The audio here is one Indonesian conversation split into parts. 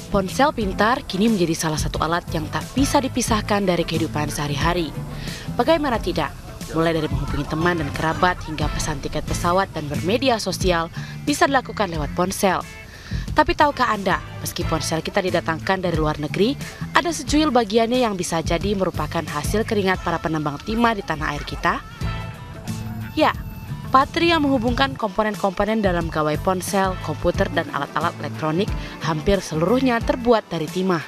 Ponsel pintar kini menjadi salah satu alat yang tak bisa dipisahkan dari kehidupan sehari-hari. Bagaimana tidak? Mulai dari menghubungi teman dan kerabat hingga pesan tiket pesawat dan bermedia sosial bisa dilakukan lewat ponsel. Tapi tahukah Anda, meski ponsel kita didatangkan dari luar negeri, ada secuil bagiannya yang bisa jadi merupakan hasil keringat para penambang timah di tanah air kita? Ya, baterai yang menghubungkan komponen-komponen dalam gawai ponsel, komputer, dan alat-alat elektronik hampir seluruhnya terbuat dari timah.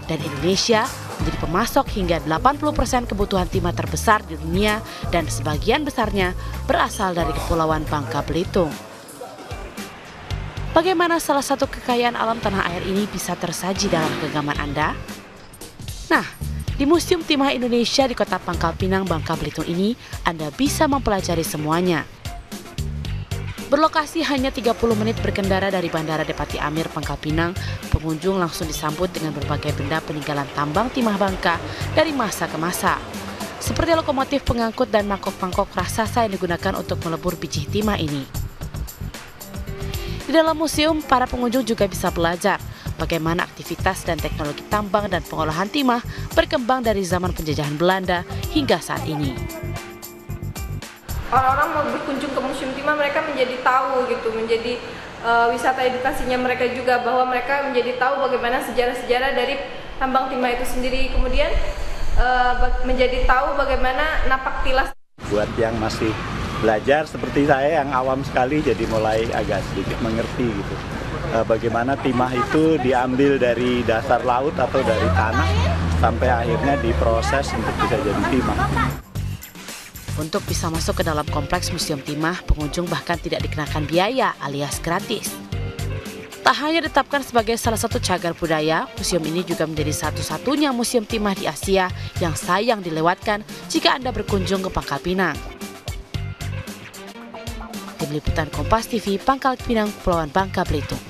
Dan Indonesia menjadi pemasok hingga 80% kebutuhan timah terbesar di dunia dan sebagian besarnya berasal dari Kepulauan Bangka Belitung. Bagaimana salah satu kekayaan alam tanah air ini bisa tersaji dalam genggaman Anda? Nah, di Museum Timah Indonesia di Kota Pangkal Pinang, Bangka Belitung ini, Anda bisa mempelajari semuanya. Berlokasi hanya 30 menit berkendara dari Bandara Depati Amir, Pangkal Pinang, pengunjung langsung disambut dengan berbagai benda peninggalan tambang timah Bangka dari masa ke masa. Seperti lokomotif pengangkut dan mangkok-mangkok raksasa yang digunakan untuk melebur biji timah ini. Di dalam museum, para pengunjung juga bisa belajar bagaimana aktivitas dan teknologi tambang dan pengolahan timah berkembang dari zaman penjajahan Belanda hingga saat ini. Orang-orang mau berkunjung ke Museum Timah, mereka menjadi tahu gitu, menjadi wisata edukasinya mereka juga, bahwa mereka menjadi tahu bagaimana sejarah-sejarah dari tambang timah itu sendiri. Kemudian menjadi tahu bagaimana napak tilas. Buat yang masih belajar seperti saya yang awam sekali, jadi mulai agak sedikit mengerti gitu. Bagaimana timah itu diambil dari dasar laut atau dari tanah sampai akhirnya diproses untuk bisa jadi timah. Untuk bisa masuk ke dalam kompleks Museum Timah, pengunjung bahkan tidak dikenakan biaya alias gratis. Tak hanya ditetapkan sebagai salah satu cagar budaya, museum ini juga menjadi satu-satunya museum timah di Asia yang sayang dilewatkan jika Anda berkunjung ke Pangkal Pinang. Tim Liputan Kompas TV, Pangkal Pinang, Kepulauan Bangka Belitung.